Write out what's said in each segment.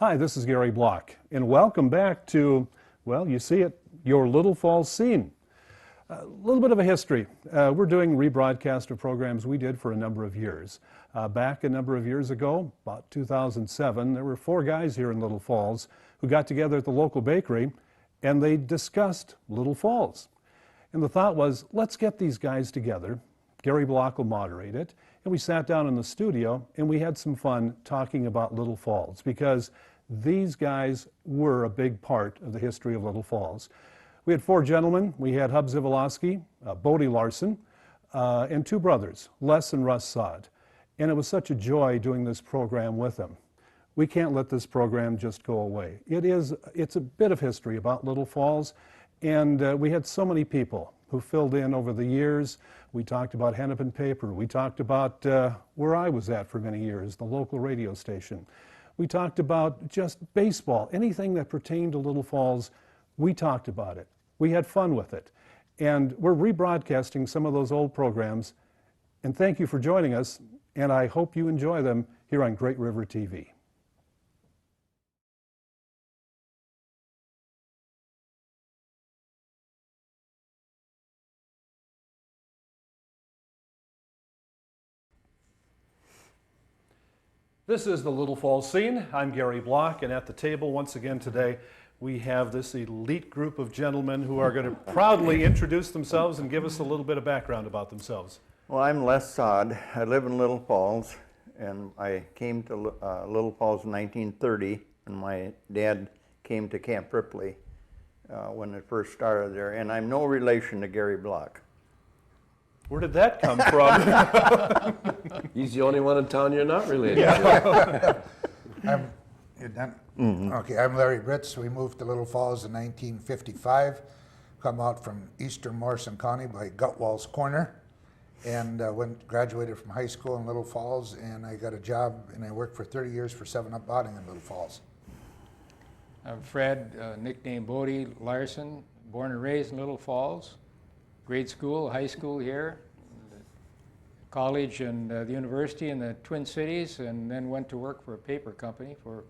Hi, this is Gary Block, and welcome back to, well, you see it, your Little Falls scene. A little bit of a history. We're doing rebroadcast of programs we did for a number of years. Back a number of years ago, about 2007, there were 4 guys here in Little Falls who got together at the local bakery and they discussed Little Falls. And the thought was, let's get these guys together. Gary Block will moderate it. And we sat down in the studio and we had some fun talking about Little Falls because these guys were a big part of the history of Little Falls. We had 4 gentlemen. We had Hub Zivolowski, Bodie Larson, and 2 brothers, Les and Russ Sod. And it was such a joy doing this program with them. We can't let this program just go away. It's a bit of history about Little Falls, and we had so many people who filled in over the years. We talked about Hennepin Paper. We talked about where I was at for many years, the local radio station. We talked about just baseball, anything that pertained to Little Falls, we talked about it. We had fun with it. And we're rebroadcasting some of those old programs. And thank you for joining us, and I hope you enjoy them here on Great River TV. This is the Little Falls scene. I'm Gary Block, and at the table once again today, we have this elite group of gentlemen who are going to proudly introduce themselves and give us a little bit of background about themselves. Well, I'm Les Sod. I live in Little Falls, and I came to Little Falls in 1930, and my dad came to Camp Ripley when it first started there, and I'm no relation to Gary Block. Where did that come from? He's the only one in town you're not related to. You're done? Okay, I'm Larry Britz. We moved to Little Falls in 1955, come out from eastern Morrison County by Gutwall's Corner, and graduated from high school in Little Falls, and I got a job, and I worked for 30 years for 7-Up Botting in Little Falls. I'm Fred, nicknamed Bodie Larson, born and raised in Little Falls. Grade school, high school here, college and the university in the Twin Cities, and then went to work for a paper company for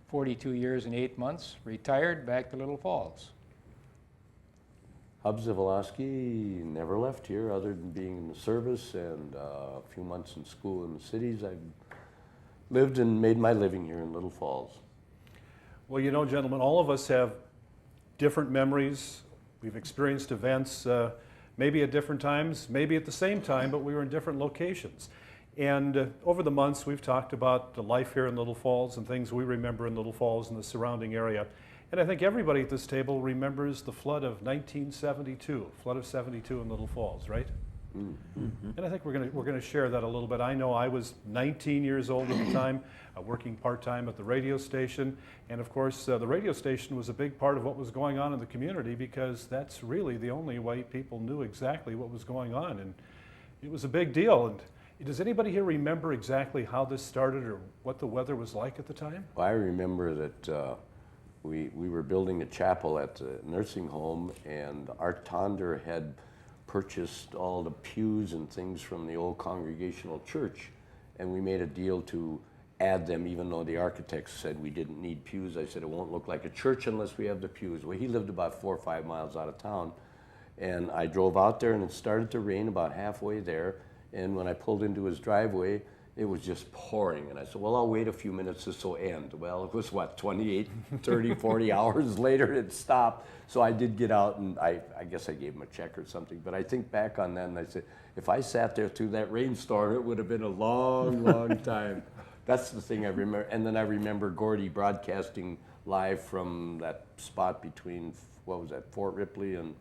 42 years and 8 months, retired, back to Little Falls. Hub Zivolowski never left here other than being in the service and a few months in school in the cities. I've lived and made my living here in Little Falls. Well, you know, gentlemen, all of us have different memories. We've experienced events maybe at different times, maybe at the same time, but we were in different locations. And over the months, we've talked about the life here in Little Falls and things we remember in Little Falls and the surrounding area. And I think everybody at this table remembers the flood of 1972, flood of 72 in Little Falls, right? Mm-hmm. And I think we're going to share that a little bit. I know I was 19 years old at the time, working part-time at the radio station. And of course, the radio station was a big part of what was going on in the community because that's really the only way people knew exactly what was going on. And it was a big deal. And does anybody here remember exactly how this started or what the weather was like at the time? Well, I remember that we were building a chapel at the nursing home, and Art Tonder had purchased all the pews and things from the old Congregational Church, and we made a deal to add them even though the architects said we didn't need pews. I said it won't look like a church unless we have the pews. Well, he lived about 4 or 5 miles out of town, and I drove out there and it started to rain about halfway there, and when I pulled into his driveway it was just pouring, and I said, well, I'll wait a few minutes this will end. Well, it was what, 28, 30, 40 hours later it stopped. So I did get out, and I guess I gave him a check or something. But I think back on that, and I said, if I sat there through that rainstorm, it would have been a long, long time. That's the thing I remember. And then I remember Gordy broadcasting live from that spot between, what was that, Fort Ripley and,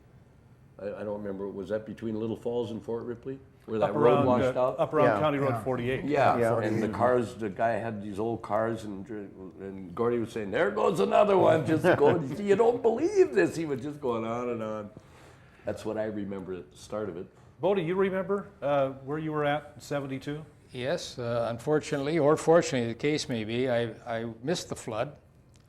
I don't remember, was that between Little Falls and Fort Ripley? Where that road washed out? Up around County Road 48. Yeah, and the cars, the guy had these old cars, and Gordy was saying, there goes another one, just going, you don't believe this. He was just going on and on. That's what I remember at the start of it. Bodie, you remember where you were at in 72? Yes, unfortunately, or fortunately, the case may be, I missed the flood.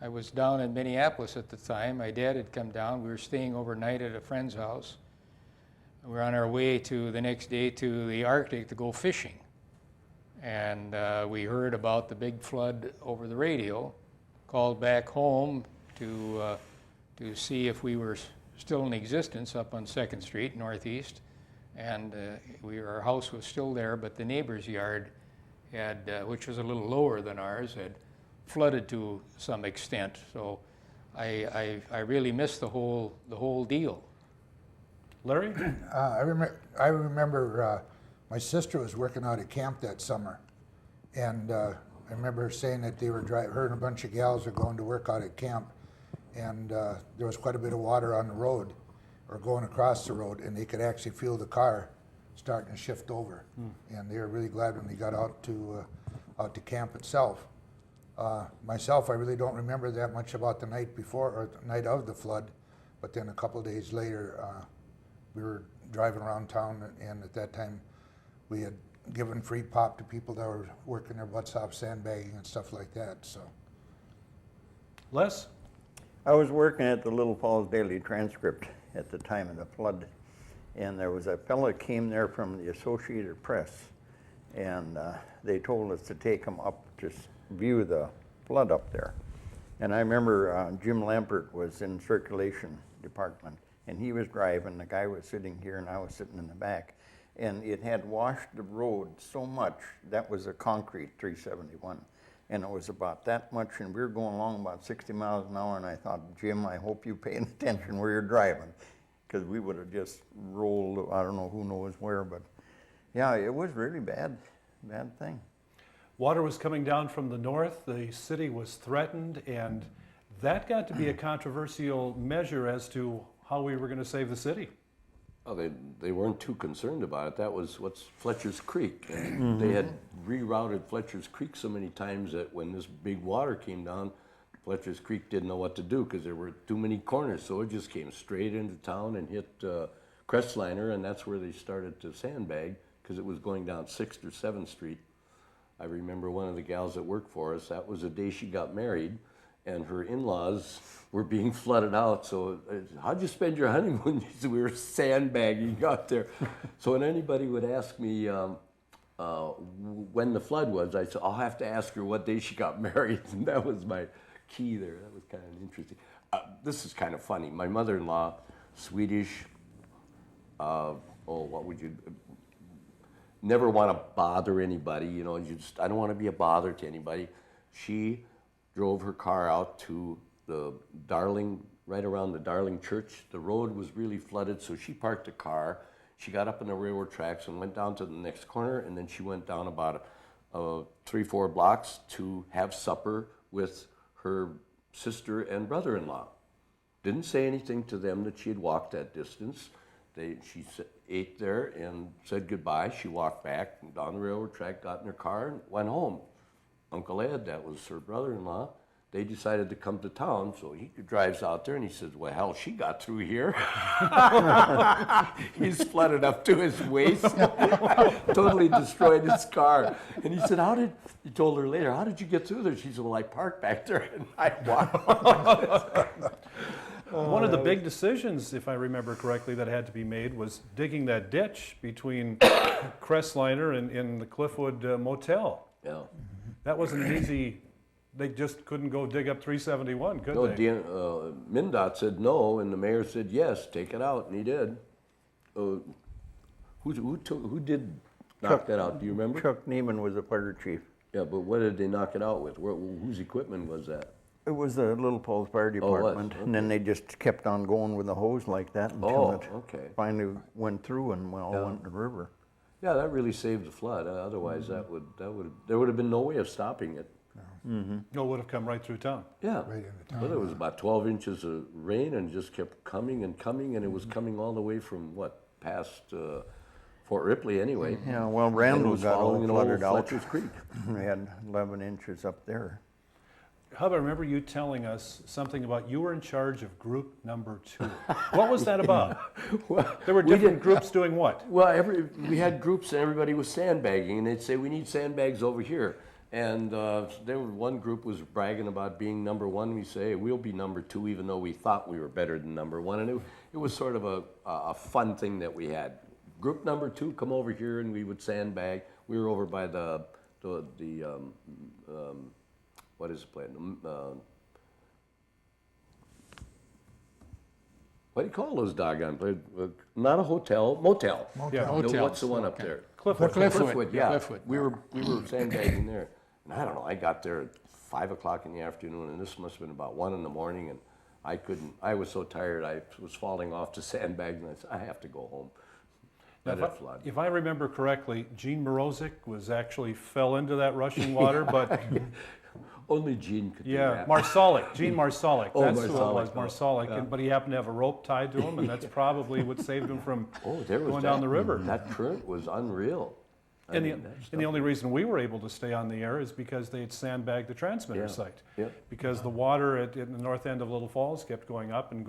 I was down in Minneapolis at the time. My dad had come down. We were staying overnight at a friend's house. We were on our way to the next day to the Arctic to go fishing. And we heard about the big flood over the radio. called back home to see if we were still in existence up on 2nd Street Northeast, and our house was still there, but the neighbor's yard had, which was a little lower than ours, had flooded to some extent. So I really missed the whole deal. Larry? I remember my sister was working out at camp that summer, and I remember her saying that they were her and a bunch of gals were going to work out at camp, and there was quite a bit of water on the road, or going across the road, and they could actually feel the car starting to shift over, and they were really glad when they got out to camp itself. Myself, I really don't remember that much about the night before or the night of the flood, but then a couple days later, we were driving around town, and at that time, we had given free pop to people that were working their butts off sandbagging and stuff like that. So, Les? I was working at the Little Falls Daily Transcript at the time of the flood, and there was a fellow came there from the Associated Press, and they told us to take him up to view the flood up there. And I remember Jim Lampert was in circulation department, and he was driving, the guy was sitting here and I was sitting in the back, and it had washed the road so much. That was a concrete 371, and it was about that much, and we were going along about 60 miles an hour, and I thought, Jim, I hope you're paying attention where you're driving, because we would have just rolled, I don't know who knows where, but yeah, it was really bad thing. Water was coming down from the north, the city was threatened, and that got to be a controversial measure as to how we were going to save the city. Oh, they weren't too concerned about it. That was what's Fletcher's Creek. And they had rerouted Fletcher's Creek so many times that when this big water came down, Fletcher's Creek didn't know what to do because there were too many corners. So it just came straight into town and hit Crestliner, and that's where they started to sandbag because it was going down 6th or 7th Street. I remember one of the gals that worked for us, that was the day she got married, and her in-laws were being flooded out. So how'd you spend your honeymoon? She said, we were sandbagging out there. So when anybody would ask me when the flood was, I said, I'll have to ask her what day she got married. And that was my key there. That was kind of interesting. This is kind of funny. My mother-in-law, Swedish, what would you... never want to bother anybody, you know, I don't want to be a bother to anybody. She drove her car out to the Darling, right around the Darling Church. The road was really flooded, so she parked the car. She got up on the railroad tracks and went down to the next corner, and then she went down about 3-4 blocks to have supper with her sister and brother-in-law. Didn't say anything to them that she had walked that distance. She ate there and said goodbye. She walked back down the railroad track, got in her car, and went home. Uncle Ed, that was her brother-in-law, they decided to come to town, so he drives out there and he says, well, hell, she got through here. He's flooded up to his waist, totally destroyed his car. And he said, he told her later, how did you get through there? She said, well, I parked back there and I walked. One of the big decisions, if I remember correctly, that had to be made was digging that ditch between Crestliner and the Cliffwood Motel. Yeah. That wasn't an easy, they just couldn't go dig up 371, could No, they? MnDOT said no, and the mayor said yes, take it out, and he did. Who did knock that out? Do you remember? Chuck Neiman was the fire chief. Yeah, but what did they knock it out with? Whose equipment was that? It was the Little Falls Fire Department, and then they just kept on going with the hose like that until it finally went through and all went in the river. Yeah, that really saved the flood. Otherwise, there would have been no way of stopping it. It would have come right through town. Yeah, right into town. but it was about 12 inches of rain and just kept coming and coming, and it was coming all the way from past Fort Ripley anyway. Yeah, well, And it Randall was got all following an old flooded out. Fletcher's Creek. We had 11 inches up there. Hub, I remember you telling us something about you were in charge of group number 2. What was that about? Well, There were different groups doing what? Well, we had groups and everybody was sandbagging, and they'd say, we need sandbags over here. And one group was bragging about being number 1. We say, we'll be number 2, even though we thought we were better than number 1. And it was sort of a fun thing that we had. Group number 2, come over here, and we would sandbag. We were over by the what is the place? what do you call those doggone places? Not a hotel, motel. Yeah. No, Hotels, what's the one up okay. there? Cliffwood, Yeah. Cliffwood. We were sandbagging there. And I don't know, I got there at 5 o'clock in the afternoon, and this must have been about 1 in the morning, and I was so tired, I was falling off the sandbag, and I said, I have to go home. Now, Let it flood. if I remember correctly, Gene Morozic fell into that rushing water, but Only Gene could do yeah, that. Marsalic, Gene Marsalic, Oh, that's who it was, Marsalic, Marsalic, but he happened to have a rope tied to him, and that's probably what saved him from There was going down the river. That current was unreal. I And mean, the, that and the stuff- only reason we were able to stay on the air is because they had sandbagged the transmitter Yeah, site. yeah. Because the water at the north end of Little Falls kept going up, and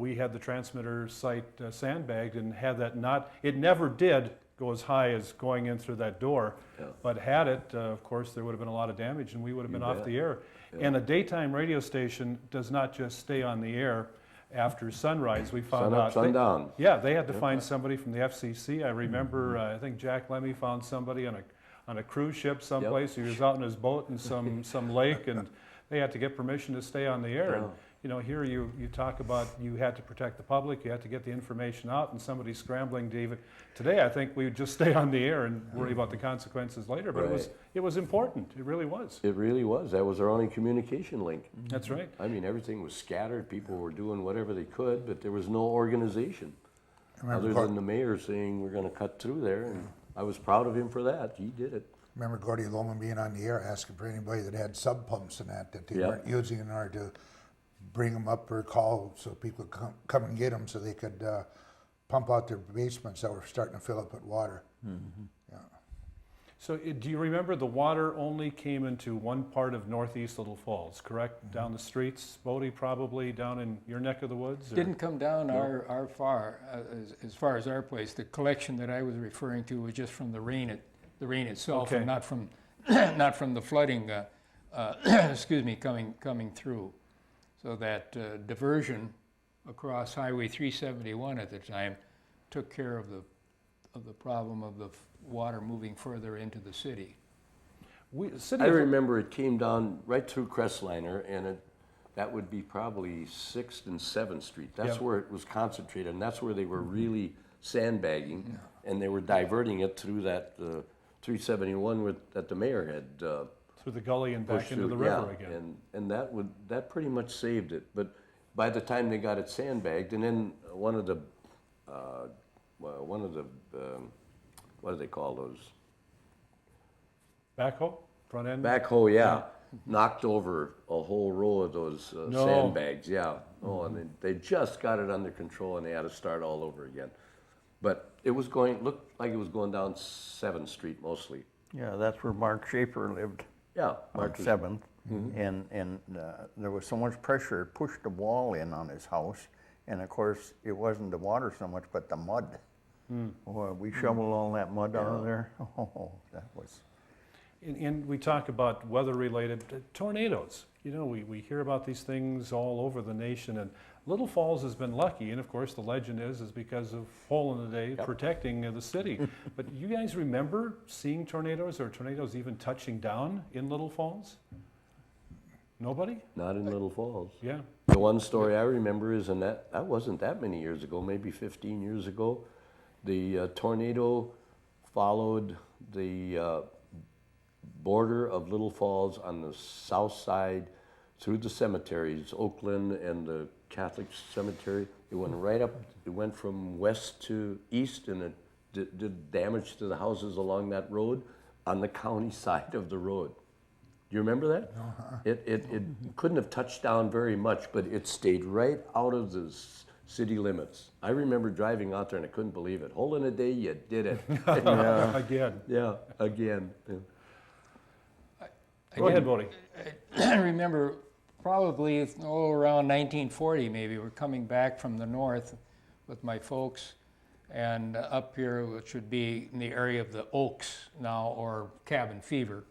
we had the transmitter site sandbagged, and had that not, it never did go as high as going in through that door, Yeah. but had it, of course, there would have been a lot of damage, and we would have been off bet. the air. And a daytime radio station does not just stay on the air after sunrise. We found Sun up, out. sundown. Yeah, they had to find somebody from the FCC. I remember, I think Jack Lemmy found somebody on a cruise ship someplace. He was out in his boat in some lake, and they had to get permission to stay on the air. And, here you talk about you had to protect the public, you had to get the information out, and somebody's scrambling to even. Today, I think we would just stay on the air and worry about the consequences later. But Right. it was important. It really was. It really was. That was our only communication link. That's right. I mean, everything was scattered. People were doing whatever they could, but there was no organization other than the mayor saying we're going to cut through there. And I was proud of him for that. He did it. Remember Gordy Loman being on the air asking for anybody that had sub pumps and that they Yeah. weren't using in order to bring them up or call so people could come and get them so they could pump out their basements that were starting to fill up with water. Yeah. So do you remember the water only came into one part of northeast Little Falls, correct? Down the streets, Bodie, probably down in your neck of the woods? Or? Didn't come down our far, as far as our place. The collection that I was referring to was just from the rain itself, Okay. and not from not from the flooding. Excuse me, coming through. So that diversion across Highway 371 at the time took care of the problem of the water moving further into the city. City I of- remember it came down right through Crestliner, and that would be probably 6th and 7th Street. That's Yeah. where it was concentrated, and that's where they were really sandbagging, and they were diverting it through that 371 that the mayor had through the gully and back pushed into the through. river Yeah, again. and that pretty much saved it. But by the time they got it sandbagged, and then one of the what do they call those? Backhoe, front end? Backhoe, yeah. Knocked over a whole row of those No. sandbags, yeah. Oh, and they just got it under control, and they had to start all over again. But it was looked like it was going down 7th Street mostly. Yeah, that's where Mark Schaefer lived. Yeah, On 7th, and there was so much pressure, it pushed the wall in on his house, and of course, it wasn't the water so much, but the mud. Boy, we shoveled all that mud out of there. Oh, that was. And we talk about weather-related tornadoes. We hear about these things all over the nation, and Little Falls has been lucky, and of course the legend is because of Hole in the Day protecting the city. But you guys remember seeing tornadoes, or tornadoes even touching down in Little Falls? Nobody? not in Little Falls. Yeah. The one story I remember is, and that wasn't that many years ago, maybe 15 years ago, the tornado followed the border of Little Falls on the south side through the cemeteries, Oakland and the Catholic cemetery. It went right up, it went from west to east, and it did damage to the houses along that road on the county side of the road. Do you remember that? It couldn't have touched down very much, but it stayed right out of the city limits. I remember driving out there and I couldn't believe it. Hole in a day, you did it. Again. Yeah, again. Yeah. Go ahead, Bodie. I remember probably around 1940 maybe, we're coming back from the north with my folks, and up here, which would be in the area of the Oaks now, or Cabin Fever,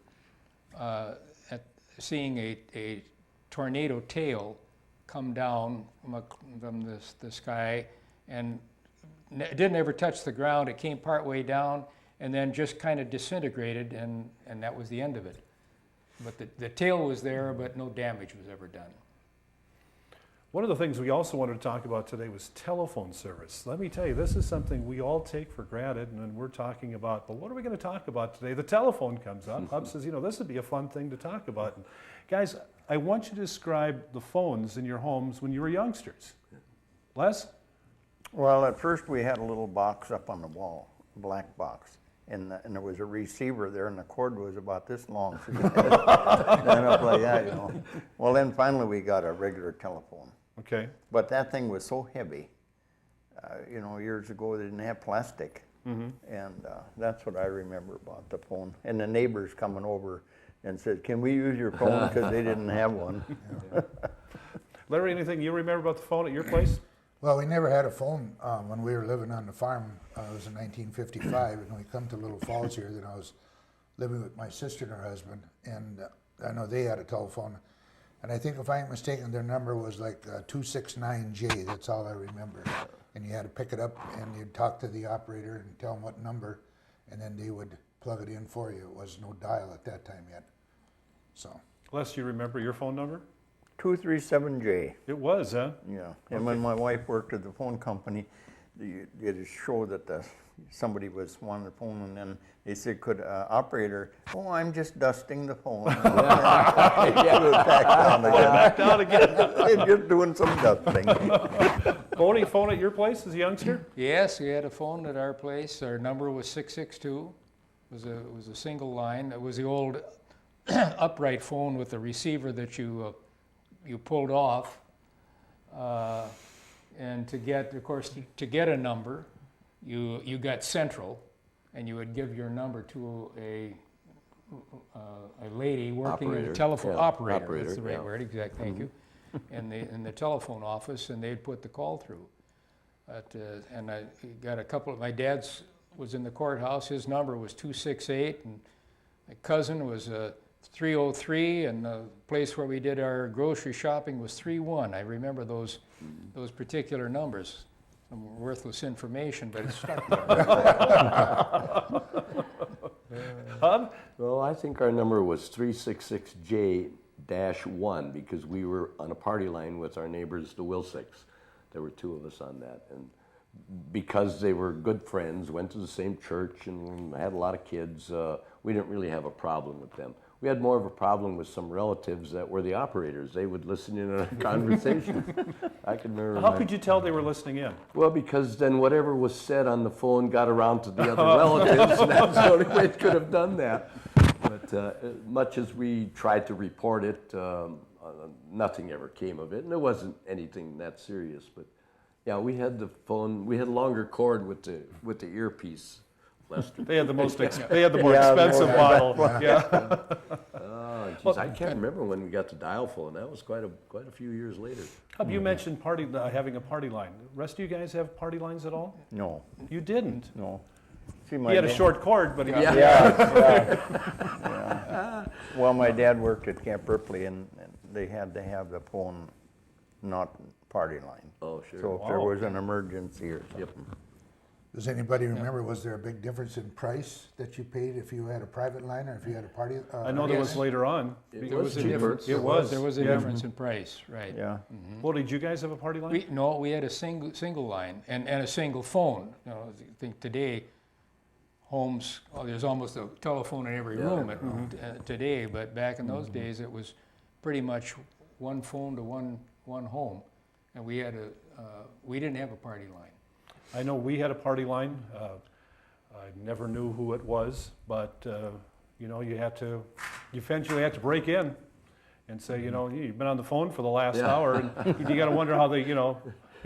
seeing a tornado tail come down from the sky, and it didn't ever touch the ground. It came part way down and then just kind of disintegrated, and that was the end of it. But the tail was there, but no damage was ever done. One of the things we also wanted to talk about today was telephone service. Let me tell you, this is something we all take for granted, and then we're talking about, well, what are we going to talk about today? The telephone comes up. Hub says, this would be a fun thing to talk about. And guys, I want you to describe the phones in your homes when you were youngsters. Les? Well, at first we had a little box up on the wall, a black box, and there was a receiver there, and the cord was about this long, so you had to stand up like that. Well, then finally we got a regular telephone. Okay. But that thing was so heavy. Years ago they didn't have plastic, and that's what I remember about the phone. And the neighbors coming over and said, "Can we use your phone?" Because they didn't have one. Larry, anything you remember about the phone at your place? Well, we never had a phone when we were living on the farm. It was in 1955, and we come to Little Falls here. Then I was living with my sister and her husband, and I know they had a telephone. And I think, if I ain't mistaken, their number was like 269J. That's all I remember. And you had to pick it up, and you'd talk to the operator and tell them what number, and then they would plug it in for you. It was no dial at that time yet. So. Les, you remember your phone number? 237J. It was, huh? Yeah. And when my wife worked at the phone company, they did a show that somebody was wanting the phone, and then they said, "Could operator?" "Oh, I'm just dusting the phone." Back down again. They're just doing some dusting. Bodie, phone at your place as a youngster? Yes, we had a phone at our place. Our number was 662. It was a single line. It was the old upright phone with the receiver that you pulled off. And to get a number, you got central, and you would give your number to a lady working in the telephone operator. That's the right word, exactly. Thank you. In the telephone office, and they'd put the call through. And I got a couple. My dad's was in the courthouse. His number was 268, and my cousin was 303, and the place where we did our grocery shopping was 31. I remember those particular numbers. Some worthless information, but it stuck there. Well, I think our number was 366J-1 because we were on a party line with our neighbors, the Wilsicks. There were two of us on that. And because they were good friends, went to the same church, and had a lot of kids, we didn't really have a problem with them. We had more of a problem with some relatives that were the operators. They would listen in on our conversation. I can remember. How could you tell they were listening in? Well, because then whatever was said on the phone got around to the other relatives, and that's the only way it could have done that. But much as we tried to report it, nothing ever came of it, and it wasn't anything that serious. But yeah, we had the phone. We had a longer cord with the earpiece. Lester. They had the most more expensive model. Yeah. Oh, geez, I can't remember when we got the dial phone. That was quite a few years later. You mentioned having a party line. The rest of you guys have party lines at all? No. You didn't? No. See, He had a short cord, but he got Yeah. Well, my dad worked at Camp Ripley, and they had to have the phone, not party line. Oh, sure. So if there was an emergency or something. Does anybody remember, was there a big difference in price that you paid if you had a private line or if you had a party? I know there was later on. There was a difference. It was. There was a difference in price, right? Yeah. Well, did you guys have a party line? We had a single line and a single phone. I think today, homes, there's almost a telephone in every room today, but back in those days, it was pretty much one phone to one home, and we didn't have a party line. I know we had a party line. I never knew who it was, but you eventually had to break in and say, you've been on the phone for the last hour, and you got to wonder how the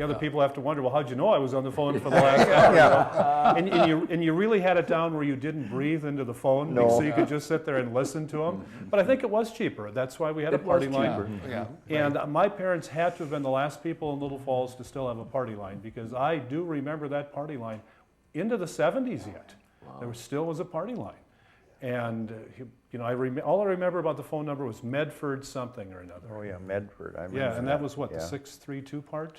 other people have to wonder, well, how'd you know I was on the phone for the last hour? And you really had it down where you didn't breathe into the phone, so you could just sit there and listen to them. But I think it was cheaper. That's why we had a party line. Yeah. And my parents had to have been the last people in Little Falls to still have a party line, because I do remember that party line into the 70s yet. Wow. There still was a party line. And all I remember about the phone number was Medford something or another. Oh yeah, Medford. I remember. Yeah, and that was what, the 632 part?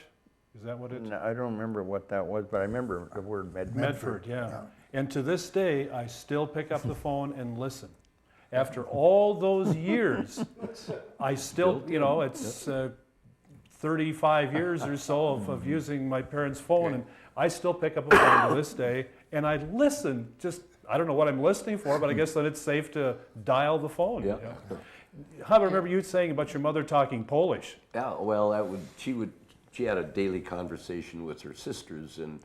Is that what it? No, I don't remember what that was, but I remember the word Medford. Medford, yeah. And to this day, I still pick up the phone and listen. After all those years, I still, it's 35 years or so of using my parents' phone, and I still pick up a phone to this day, and I listen. Just I don't know what I'm listening for, but I guess then it's safe to dial the phone. Yeah. How about remember you saying about your mother talking Polish? Yeah, well, she had a daily conversation with her sisters, and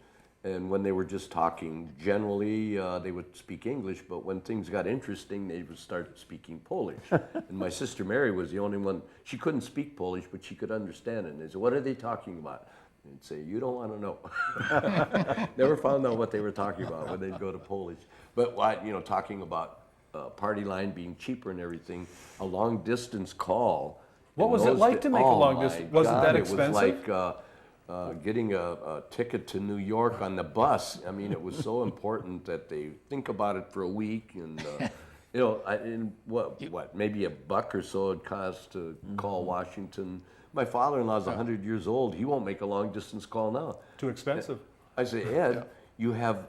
when they were just talking, generally they would speak English, but when things got interesting, they would start speaking Polish. And my sister Mary was the only one, she couldn't speak Polish, but she could understand it. And they said, what are they talking about? And I'd say, you don't want to know. Never found out what they were talking about when they'd go to Polish. But talking about party line being cheaper and everything, a long distance call. What was it like to make a long distance? Was it that expensive? It was like getting a ticket to New York on the bus. I mean, it was so important that they think about it for a week, and maybe $1 or so it cost to call Washington. My father-in-law's 100 years old. He won't make a long distance call now. Too expensive. I say, Ed, you have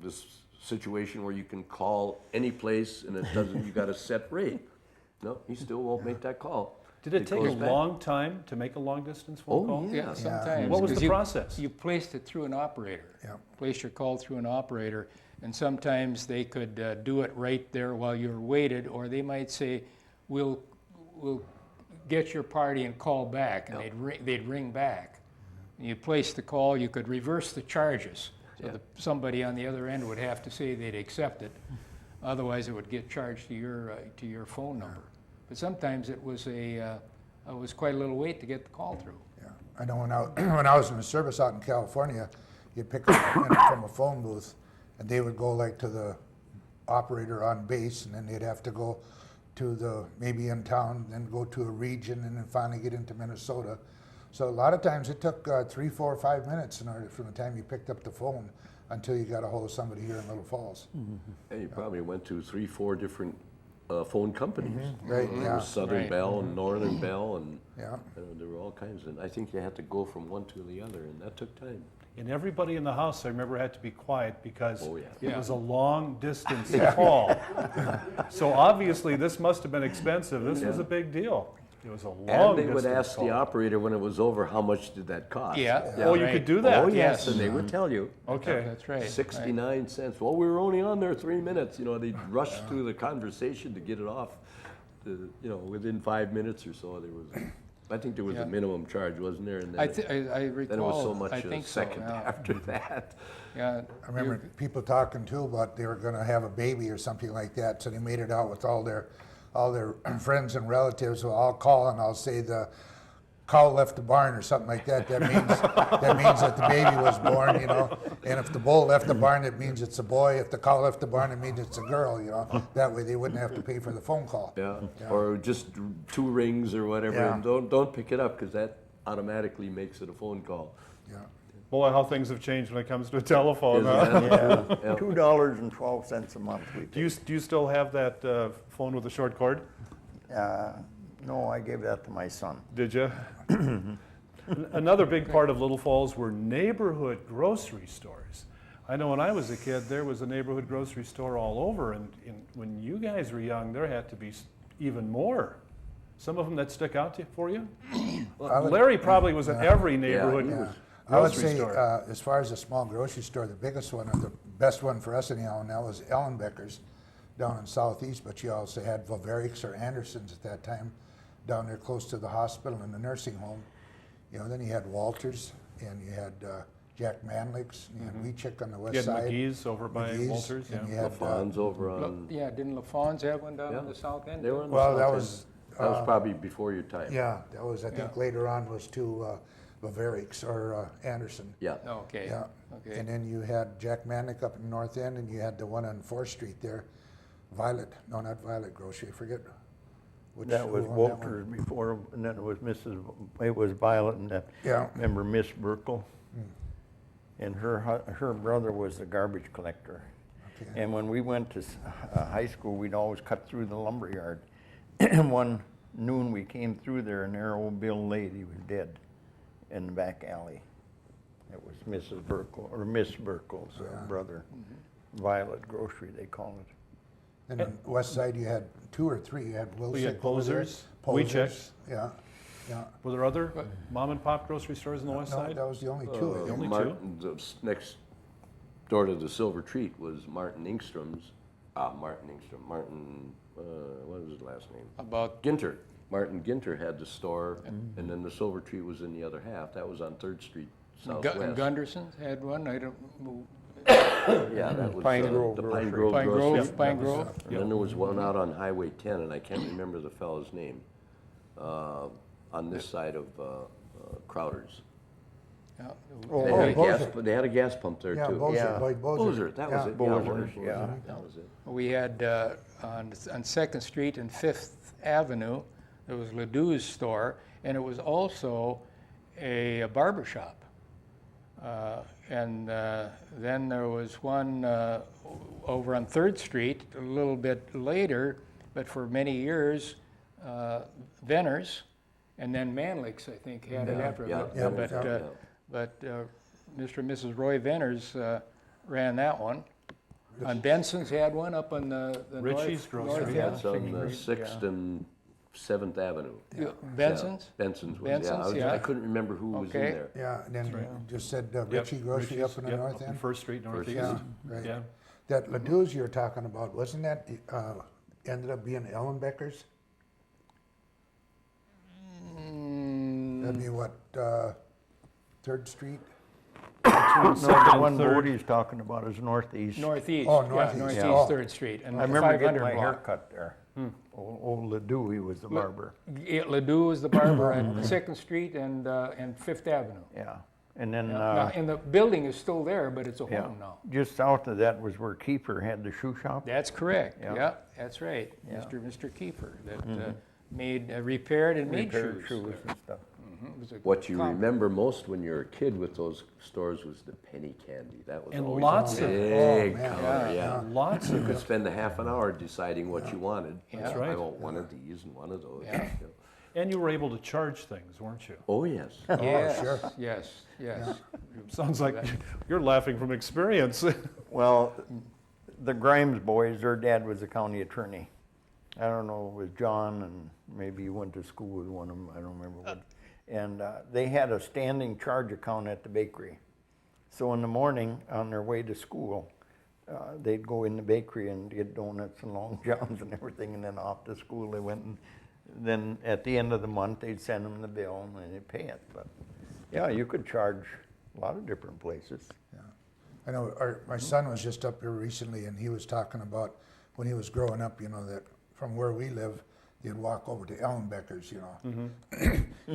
this situation where you can call any place and it doesn't. You got a set rate. No, he still won't make that call. Did it take a long time to make a long distance phone call? Yeah, sometimes. What was the 'cause process? You placed it through an operator. Yeah. Placed your call through an operator, and sometimes they could do it right there while you were waited, or they might say, "We'll get your party and call back," and they'd ring back. And you place the call, you could reverse the charges. So somebody on the other end would have to say they'd accept it. Otherwise, it would get charged to your phone number. But sometimes it was quite a little wait to get the call through. Yeah, I know when I was in the service out in California, you'd pick up from a phone booth, and they would go like to the operator on base, and then they'd have to go to maybe in town, then go to a region, and then finally get into Minnesota. So a lot of times it took 3, 4, 5 minutes from the time you picked up the phone until you got a hold of somebody here in Little Falls. And you probably went to 3, 4 different phone companies. Right, There yeah. was Southern Right. Bell and Northern Bell, and Yeah. there were all kinds. And I think you had to go from one to the other, and that took time. And everybody in the house, I remember, had to be quiet because Oh, yeah. it Yeah. was a long distance call. So obviously this must have been expensive. This was a big deal. It was a long And they distance would ask call. the operator when it was over, how much did that cost? Yeah. Oh, you right. could do that? Oh, yes, Yes. and they would tell you. Okay. That's right. 69 cents. Well, we were only on there 3 minutes. They'd rush through the conversation to get it off. Within 5 minutes or so, I think there was Yeah. a minimum charge, wasn't there? And then, I recall. then it was so much I a think second so, yeah. after that. Yeah. I remember people talking too about they were going to have a baby or something like that, so they made it out with all their friends and relatives. Well, I'll call and I'll say the cow left the barn or something like that. That means that the baby was born, And if the bull left the barn, it means it's a boy. If the cow left the barn, it means it's a girl, That way they wouldn't have to pay for the phone call. Yeah. Or just 2 rings or whatever. Yeah. And don't pick it up because that automatically makes it a phone call. Yeah. Boy, how things have changed when it comes to a telephone. Isn't Huh? that- Yeah, $2.12 a month we Do you still have that phone with the short cord? No, I gave that to my son. Did you? Another big part of Little Falls were neighborhood grocery stores. I know when I was a kid, there was a neighborhood grocery store all over, and when you guys were young, there had to be even more. Some of them that stick out for you? Larry probably was at every neighborhood Yeah. I would grocery say, store. as far as a small grocery store, the biggest one, or the best one for us anyhow, and that was Ellenbecker's down in Southeast, but you also had Vaveric's or Anderson's at that time down there close to the hospital and the nursing home. Then you had Walters, and you had Jack Manlick's, and you had Wheat Chick on the west You had side. McGee's over by McGee's, Walters. and Yeah. you had, LaFawn's over on. Yeah, didn't LaFawn's have one down Yeah. on the south end? They were on the well, south that end. was, That was probably before your time. yeah, that was, I think later on was to Vaveric's or Anderson. Yeah. Okay. Yeah, Okay. and then you had Jack Manlick up in the north end, and you had the one on 4th Street there, Violet, no, not Violet Grocery, I forget which. That was who owned that one. Walter's before, and then it was Violet, and Yeah. remember Miss Burkle? And her brother was the garbage collector. Okay. And when we went to high school, we'd always cut through the lumber yard. And one noon we came through there, and there old Bill Lady was dead in the back alley. It was Mrs. Burkle, or Miss Burkle's brother. Violet Grocery, they call it. Then on the west side, you had 2 or 3, you had Wilson. We had Posers, Posers, Wheat Chicks. yeah. Yeah. Were there other mom and pop grocery stores on the west No, side? that was the only two. I think. only Martin, the next door to the Silver Treat was Martin Ingstrom's. Martin, what was his last name? About Ginter. Martin Ginter had the store, and then the Silver Treat was in the other half. That was on 3rd Street Southwest. Gunderson's had one. I don't. Yeah, that was Pine Grove the Grocery. Pine Grove Pine Grocery. Grove. Pine Grove. And then there was one out on Highway 10, and I can't remember the fellow's name, on this side of Crowder's. Yeah. They had a gas pump there Yeah, too. Bozer, Yeah. Lloyd Bozer. Bozer, that was Yeah. it. Bozer's, Bozer, yeah. That was it. We had on 2nd Street and 5th Avenue, there was Ledoux's store, and it was also a barber shop. And then there was one over on 3rd Street a little bit later, but for many years, Venner's, and then Manlick's, I think, had it after. yeah, But, Venner's, yeah. but Mr. and Mrs. Roy Venner's ran that one. On Benson's had one up on the Richie's north, Grocery, north yeah. end. It's on the 6th and 7th Avenue. Benson's? Yeah, Benson's was, Benson's, yeah. I yeah. couldn't remember who was in Okay. there. Yeah, and then you just said Ritchie Yep, Grocery up Richie's, in the yep, north up end? on 1st Street Northeast. Yeah, right. Yeah. That Ledoux's you're talking about, wasn't that, ended up being Ellenbecker's? That'd be what, 3rd Street? No, the one Third. Bodie's talking about is northeast. Northeast. Oh, Yeah, northeast. northeast, Yeah. 3rd Street. And I the remember getting 500 my block. hair cut there. Old Ledoux, he was the barber. Ledoux was the barber at 2nd Street and 5th Avenue. Yeah. And then, Now, and the building is still there, but it's a yeah, home now. just south of that was where Keeper had the shoe shop. That's correct. Yeah. Yeah, that's right. Yeah. Mr. Kiefer that made, repaired and made Repaired shoes. shoes and stuff. It was a What you com- remember most when you were a kid with those stores was the penny candy. That was And always lots a of- big Oh, man. counter, yeah. Lots You of could spend a half an hour deciding what you wanted. That's I right. want one of these and one of those. Yeah. you know. And you were able to charge things, weren't you? Oh, yes. Yes, sure. yes. Sounds like you're laughing from experience. Well, the Grimes boys, their dad was a county attorney. I don't know, it was John, and maybe you went to school with one of them, I don't remember what. And they had a standing charge account at the bakery. So in the morning, on their way to school, they'd go in the bakery and get donuts and Long Johns and everything, and then off to school they went. And then at the end of the month, they'd send them the bill and they'd pay it. But yeah, you could charge a lot of different places. I know my son was just up here recently and he was talking about when he was growing up, you know, that from where we live, you'd walk over to Ellenbecker's, you know.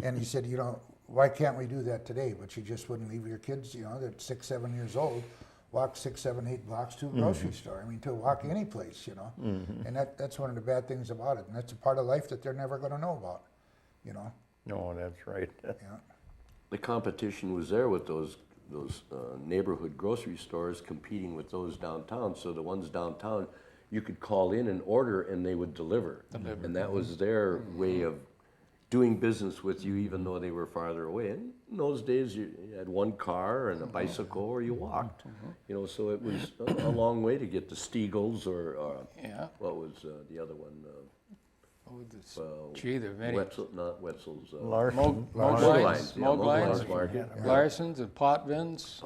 And he said, you know, why can't we do that today? But you just wouldn't leave your kids, you know, they're 6, 7 years old, walk 6, 7, 8 blocks to a grocery store. I mean, to walk any place, you know. And that's one of the bad things about it. And that's a part of life that they're never going to know about, you know. No, that's right. Yeah. The competition was there with those neighborhood grocery stores competing with those downtown. So the ones downtown, you could call in and order and they would deliver. And that was their way of doing business with you even though they were farther away. And in those days you had one car and a bicycle or you walked. You know, so it was a long way to get to Stiegel's or Yeah. what was the other one? Oh, this, Well, gee, there are many. Wetzel, not Wetzel's. Larson. Moglines, yeah, Moglines, Market. Larson's and Potvins,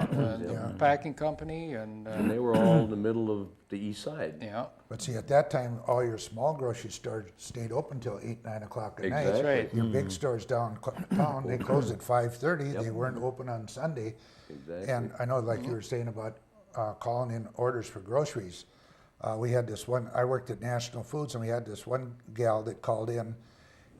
Packing Company, and And they were all in the middle of the east side. yeah, But see, at that time, all your small grocery stores stayed open till 8, 9 o'clock at night. Exactly. That's right. Your big stores downtown, they closed at 5:30. They weren't open on Sunday. Exactly. And I know, like you were saying about calling in orders for groceries. We had this one, I worked at National Foods, and we had this one gal that called in,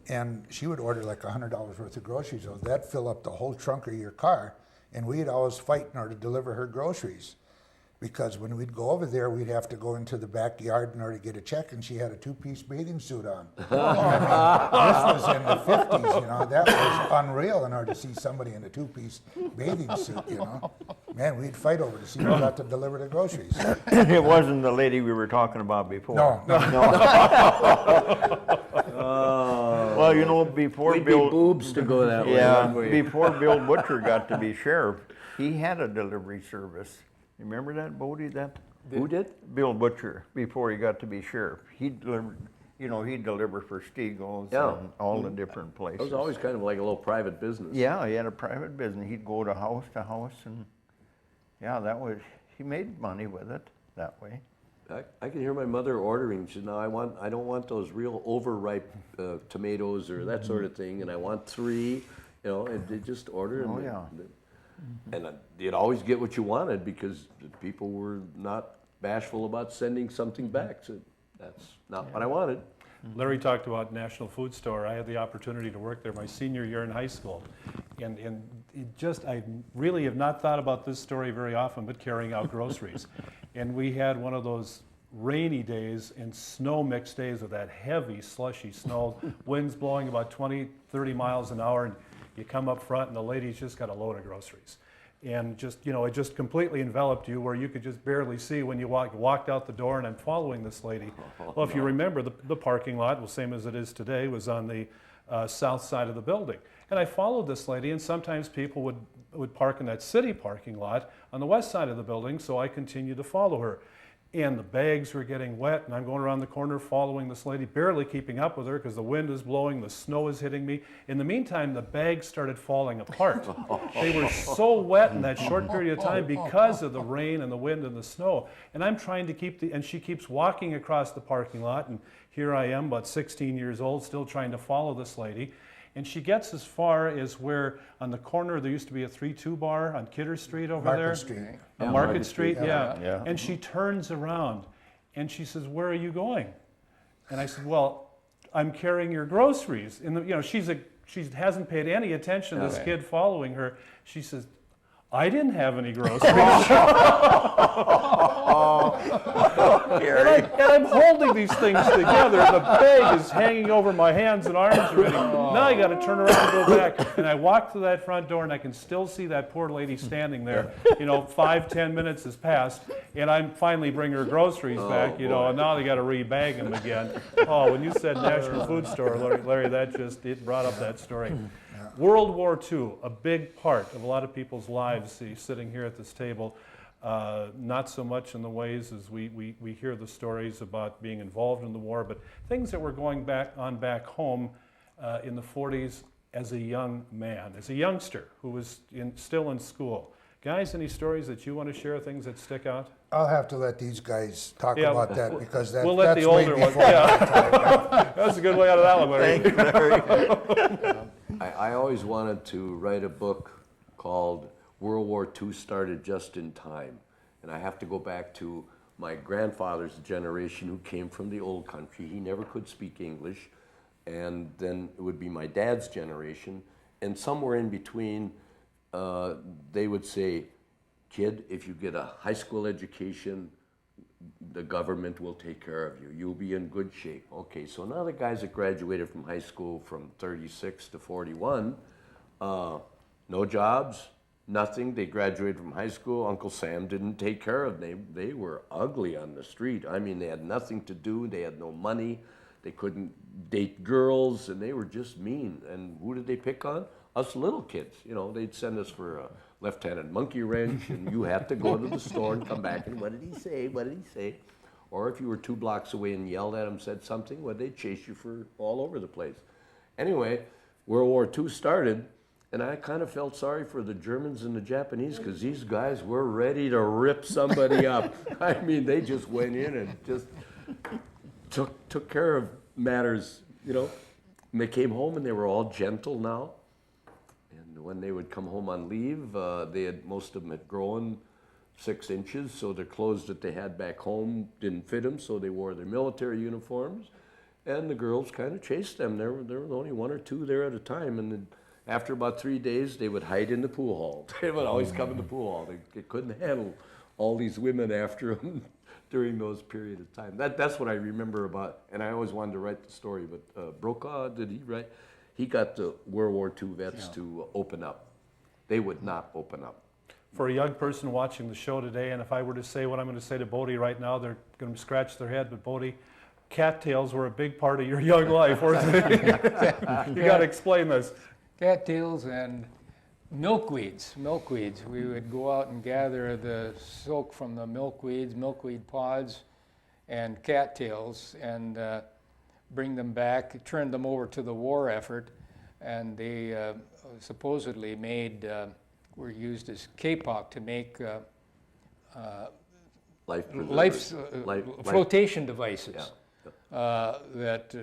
and she would order like $100 worth of groceries. So that'd fill up the whole trunk of your car, and we'd always fight in order to deliver her groceries. Because when we'd go over there, we'd have to go into the backyard in order to get a check, and she had a 2-piece bathing suit on. This was in the 50s, you know, that was unreal in order to see somebody in a 2-piece bathing suit, you know. Man, we'd fight over to see who got to deliver the groceries. It wasn't the lady we were talking about before. No. Well, you know, before We'd be Bill, boobs to go that way. yeah, wouldn't we? before Bill Butcher got to be sheriff, he had a delivery service. You remember that, Bodie? That Who did? Bill Butcher, before he got to be sheriff, he delivered you know, he'd deliver for Stiegel's Yeah. and all the different It places. was always kind of like a little private business. Yeah, he had a private business. He'd go to house, and yeah, he made money with it that way. I can hear my mother ordering. She said, "No, I don't want those real overripe tomatoes or that sort of thing, and I want 3." You know, and they just order. Oh, And yeah. and you'd always get what you wanted because the people were not bashful about sending something back. So that's not what I wanted. Larry talked about National Food Store. I had the opportunity to work there my senior year in high school. And I really have not thought about this story very often, but carrying out groceries. And we had one of those rainy days and snow mixed days with that heavy, slushy snow, winds blowing about 20, 30 miles an hour, and you come up front and the lady's just got a load of groceries. And just, you know, it just completely enveloped you where you could just barely see when you walked out the door, and I'm following this lady. Well, if you remember, the parking lot, well, same as it is today, was on the south side of the building. And I followed this lady, and sometimes people would park in that city parking lot on the west side of the building, so I continued to follow her. And the bags were getting wet, and I'm going around the corner following this lady, barely keeping up with her because the wind is blowing, the snow is hitting me. In the meantime, the bags started falling apart. They were so wet in that short period of time because of the rain and the wind and the snow. And I'm trying to and she keeps walking across the parking lot, and here I am, about 16 years old, still trying to follow this lady. And she gets as far as where on the corner there used to be a 3-2 bar on Kidder Street over there. Market Street. On Market Street, Yeah. yeah. And she turns around and she says, "Where are you going?" And I said, "Well, I'm carrying your groceries." And you know, she hasn't paid any attention to this kid following her. She says, "I didn't have any groceries." And I'm holding these things together. The bag is hanging over my hands and arms already. Now I got to turn around and go back. And I walk to that front door, and I can still see that poor lady standing there. You know, 5-10 minutes has passed, and I'm finally bringing her groceries back. You know, and now they got to rebag them again. Oh, when you said National Food Store, Larry, it brought up that story. World War II, a big part of a lot of people's lives. See, sitting here at this table. Not so much in the ways as we hear the stories about being involved in the war, but things that were going back home in the 40s as a young man, as a youngster who was still in school. Guys, any stories that you want to share, things that stick out? I'll have to let these guys talk Yeah, about that because we'll let that's the older way ones. before Yeah. my time. That's a good way out of that one, Larry. Thank you, Larry. I always wanted to write a book called World War II Started Just in Time. And I have to go back to my grandfather's generation who came from the old country. He never could speak English. And then it would be my dad's generation. And somewhere in between, they would say, "Kid, if you get a high school education, the government will take care of you. You'll be in good shape." Okay, so now the guys that graduated from high school from 36 to 41, no jobs, nothing. They graduated from high school. Uncle Sam didn't take care of them. They were ugly on the street. I mean, they had nothing to do. They had no money. They couldn't date girls, and they were just mean. And who did they pick on? Us little kids. You know, they'd send us for a left-handed monkey wrench, and you had to go to the store and come back, and what did he say? What did he say? Or if you were 2 blocks away and yelled at him, said something, well, they'd chase you for all over the place. Anyway, World War II started, and I kind of felt sorry for the Germans and the Japanese because these guys were ready to rip somebody up. I mean, they just went in and just took care of matters, you know. And they came home and they were all gentle now. And when they would come home on leave, most of them had grown 6 inches, so their clothes that they had back home didn't fit them, so they wore their military uniforms. And the girls kind of chased them. There were only 1 or 2 there at a time, and then after about 3 days, they would hide in the pool hall. They would always come in the pool hall. They couldn't handle all these women after them during those periods of time. That's what I remember about, and I always wanted to write the story, but Brokaw, did he write? He got the World War II vets to open up. They would not open up. For a young person watching the show today, and if I were to say what I'm going to say to Bodie right now, they're going to scratch their head, but Bodie, cattails were a big part of your young life, weren't they? You got to explain this. Cattails and milkweeds. We would go out and gather the silk from the milkweed pods, and cattails. And bring them back, turned them over to the war effort, and they supposedly made, were used as kapok to make flotation devices. That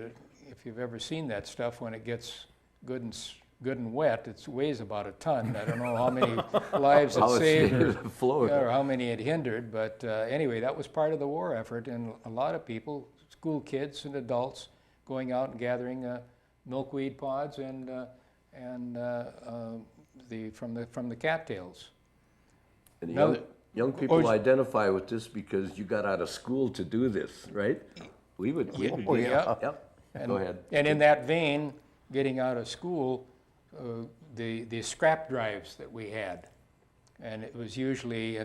if you've ever seen that stuff, when it gets good and wet, it weighs about a ton. I don't know how many lives it saved or how many it hindered, but anyway, that was part of the war effort, and a lot of people, school kids and adults, going out and gathering milkweed pods and from the cattails. And young people identify with this because you got out of school to do this, right? We would. Yep. Go ahead. And in that vein, getting out of school, the scrap drives that we had, and it was usually,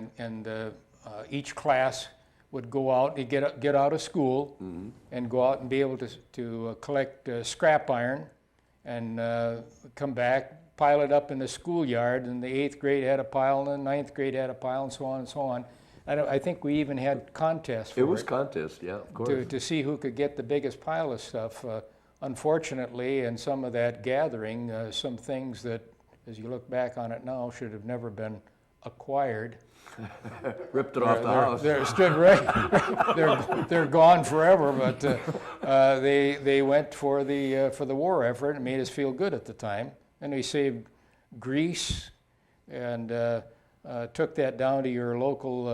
each class would go out, get out of school, and go out and be able to collect scrap iron, and come back, pile it up in the schoolyard, and the 8th grade had a pile, and the 9th grade had a pile, and so on and so on. I think we even had contests for it. It was contest, yeah, of course. To see who could get the biggest pile of stuff. Unfortunately, in some of that gathering, some things that, as you look back on it now, should have never been acquired. Ripped it off the house. They're stood right. They're gone forever. But they went for the war effort and made us feel good at the time. And they saved grease and took that down to your local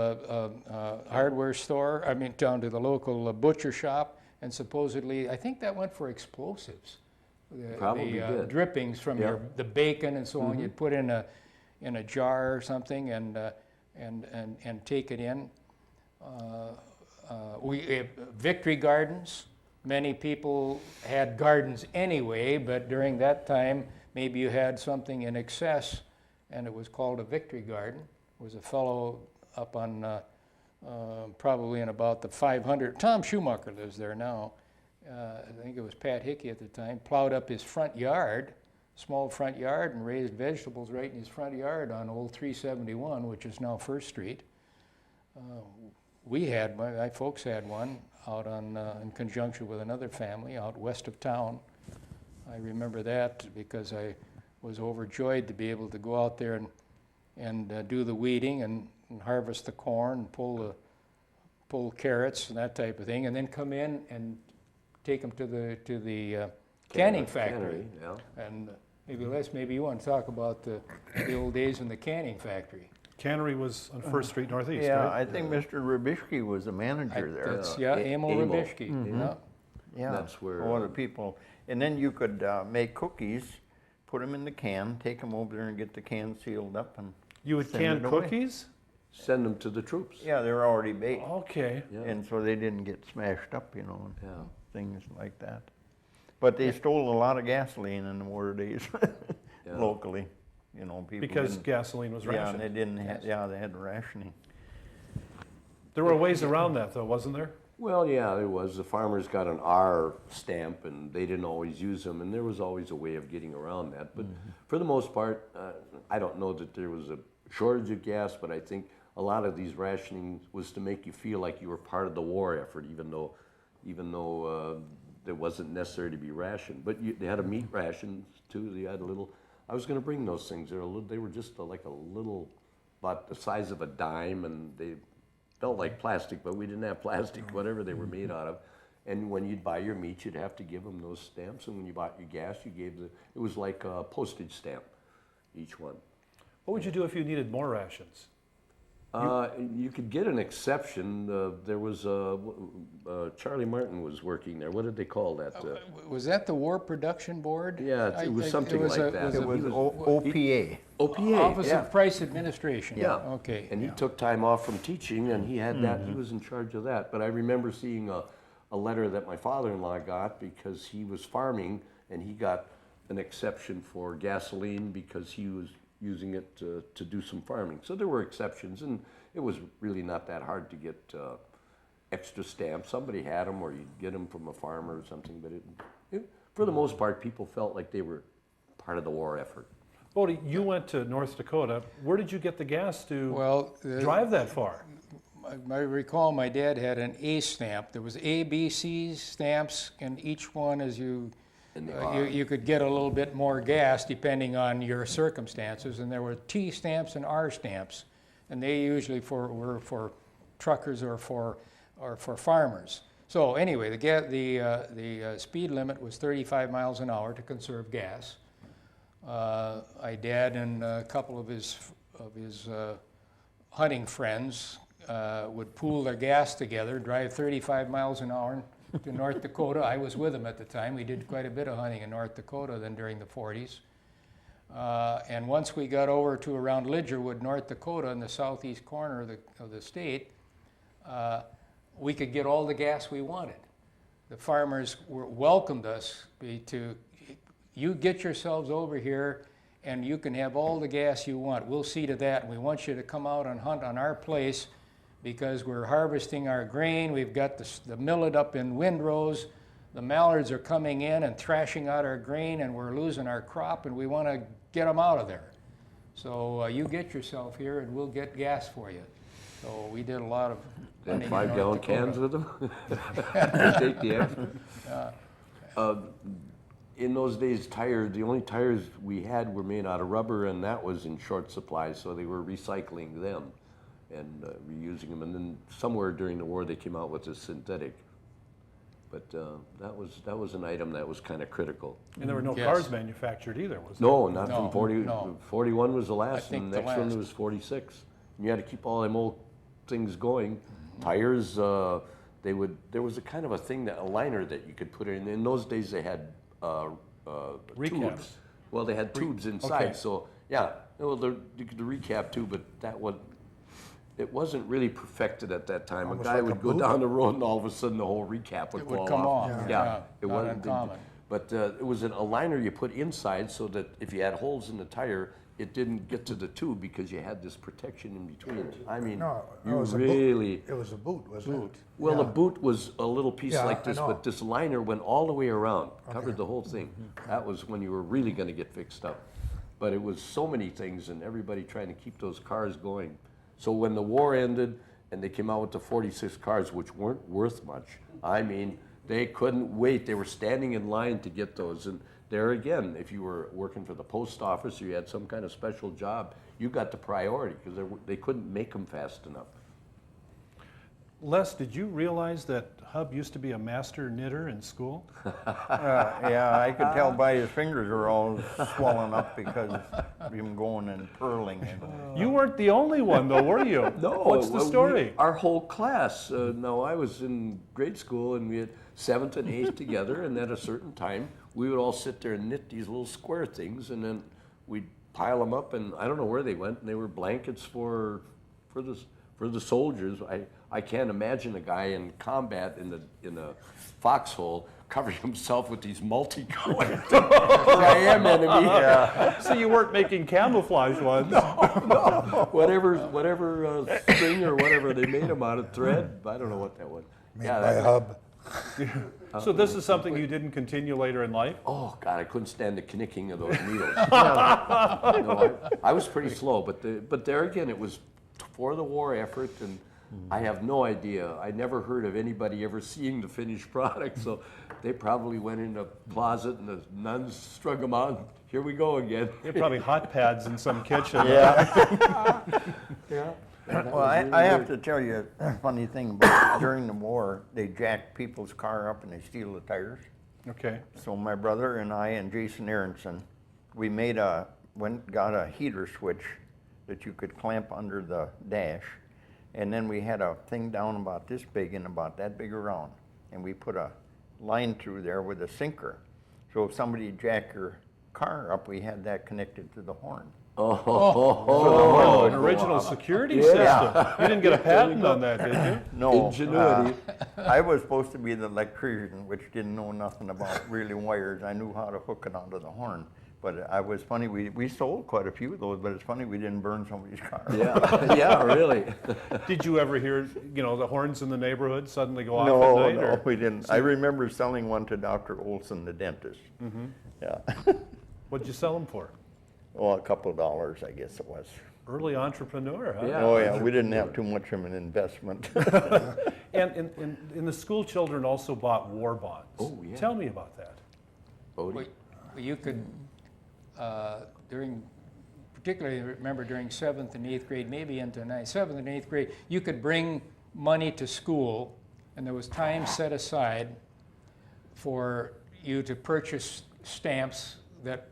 hardware store. I mean, down to the local butcher shop. And supposedly, I think that went for explosives. Probably did. Drippings from the bacon and so on. You'd put in a jar or something and take it in. Victory gardens. Many people had gardens anyway, but during that time, maybe you had something in excess, and it was called a victory garden. It was a fellow up on probably in about the 500. Tom Schumacher lives there now. I think it was Pat Hickey at the time. Plowed up his front yard, small front yard, and raised vegetables right in his front yard on old 371, which is now First Street. My folks had one out on in conjunction with another family out west of town. I remember that because I was overjoyed to be able to go out there and do the weeding and harvest the corn and pull carrots and that type of thing, and then come in and take them to the canning factory. And maybe you want to talk about the old days in the canning factory. Cannery was on First Street Northeast, Yeah, right? I think Mr. Rubishki was the manager there. Emil Rubishki. Yeah, that's where a lot of people. And then you could make cookies, put them in the can, take them over there and get the can sealed up, and You would send can it away. cookies? Send them to the troops. Yeah, they were already baked, Okay. Yeah. and so they didn't get smashed up, and Yeah. things like that. But they stole a lot of gasoline in the war days, Yeah. locally. People Because didn't- gasoline was yeah, rationed. and they didn't. They had rationing. There were ways around that, though, wasn't there? Well, yeah, there was. The farmers got an R stamp, and they didn't always use them, and there was always a way of getting around that. But for the most part, I don't know that there was a shortage of gas, but I think a lot of these rationing was to make you feel like you were part of the war effort, even though it wasn't necessary to be rationed. But they had a meat ration too. They had a little. I was going to bring those things. They were just like a little, about the size of a dime, and they felt like plastic, but we didn't have plastic, whatever they were made out of. And when you'd buy your meat, you'd have to give them those stamps. And when you bought your gas, it was like a postage stamp, each one. What would you do if you needed more rations? You could get an exception. There was Charlie Martin was working there. What did they call that? Was that the War Production Board? Yeah, it was something like that. It was OPA. OPA. Office yeah. of Price Administration. Yeah. Okay. And he took time off from teaching, and he had that. He was in charge of that. But I remember seeing a letter that my father-in-law got because he was farming, and he got an exception for gasoline because he was using it to do some farming. So there were exceptions, and it was really not that hard to get extra stamps. Somebody had them, or you'd get them from a farmer or something. But for the most part, people felt like they were part of the war effort. Bodie, you went to North Dakota. Where did you get the gas to drive that far? I recall my dad had an A stamp. There was A, B, C stamps, and each one, as you you could get a little bit more gas depending on your circumstances. And there were T stamps and R stamps, and they usually were for truckers or for farmers. So anyway, the speed limit was 35 miles an hour to conserve gas. My dad and a couple of his hunting friends would pool their gas together, drive 35 miles an hour to North Dakota. I was with them at the time. We did quite a bit of hunting in North Dakota then during the 40s. And once we got over to around Lidgerwood, North Dakota, in the southeast corner of the state, we could get all the gas we wanted. The farmers welcomed us to, you get yourselves over here and you can have all the gas you want. We'll see to that. And we want you to come out and hunt on our place because we're harvesting our grain. We've got the millet up in windrows. The mallards are coming in and thrashing out our grain, and we're losing our crop, and we want to get them out of there. So you get yourself here, and we'll get gas for you. So we did a lot of hunting in North 5-gallon Dakota. cans with them? Take the extra. In those days, the only tires we had were made out of rubber, and that was in short supply, so they were recycling them and reusing them. And then somewhere during the war, they came out with a synthetic. But that was an item that was kind of critical. And there were no Yes. cars manufactured either, was there? No, not No, from 40. no. 41 was the last, think and the the next one last. was 46. And you had to keep all them old things going. Tires, there was a kind of a thing, a liner that you could put in. In those days, they had Recaps. tubes. Well, they had tubes inside, okay. so yeah. Well, the recap too, but it wasn't really perfected at that time. Almost a guy like a would go boot? down the road, and all of a sudden, the whole recap would It fall would come off. off. Yeah, it not wasn't. uncommon. But it was a liner you put inside so that if you had holes in the tire, it didn't get to the tube because you had this protection in between. I mean, No, it you was a really. boot. It was a boot, wasn't it? Well, Yeah. a boot was a little piece Yeah, like I this, know. but this liner went all the way around, covered Okay. the whole thing. That was when you were really going to get fixed up. But it was so many things, and everybody trying to keep those cars going. So when the war ended, and they came out with the 46 cars, which weren't worth much, I mean, they couldn't wait. They were standing in line to get those. And there again, if you were working for the post office or you had some kind of special job, you got the priority because they couldn't make them fast enough. Les, did you realize that Hub used to be a master knitter in school? Yeah, I could tell by his fingers were all swollen up because of him going and purling. And, You weren't the only one, though, were you? No. What's the story? Our whole class. No, I was in grade school, and we had 7th and 8th together, and at a certain time, we would all sit there and knit these little square things, and then we'd pile them up, and I don't know where they went, and they were blankets for the soldiers. I can't imagine a guy in combat in a foxhole covering himself with these multicolored I am enemy. yeah, So you weren't making camouflage ones. Whatever string or whatever they made them out of thread. I don't know what that was. Made Yeah, by that- Hub. So this is something you didn't continue later in life? Oh God, I couldn't stand the knicking of those needles. No, I was pretty slow, but there again, it was for the war effort, and I have no idea. I never heard of anybody ever seeing the finished product, so they probably went in the closet and the nuns strung them on. Here we go again. You had probably hot pads in some kitchen. yeah. Yeah. Well, I have to tell you a funny thing about during the war, they jacked people's car up and they steal the tires. Okay. So my brother and I and Jason Aronson, we got a heater switch that you could clamp under the dash. And then we had a thing down about this big and about that big around. And we put a line through there with a sinker. So if somebody jacked your car up, we had that connected to the horn. Oh, an original security system. You didn't get a patent on that, did you? No. Ingenuity. I was supposed to be the electrician, which didn't know nothing about really wires. I knew how to hook it onto the horn. But I was funny, we sold quite a few of those, but it's funny we didn't burn somebody's car. Yeah, yeah, really. Did you ever hear, the horns in the neighborhood suddenly go off at night? No, or- we didn't. I remember selling one to Dr. Olson, the dentist. Yeah. What'd you sell them for? Well, a couple of dollars, I guess it was. Early entrepreneur, huh? Yeah. Oh, yeah, we didn't have too much of an investment. And the school children also bought war bonds. Oh, yeah. Tell me about that. Bodie? Well, you could, particularly remember during 7th and 8th grade, maybe into 7th and 8th grade, you could bring money to school, and there was time set aside for you to purchase stamps that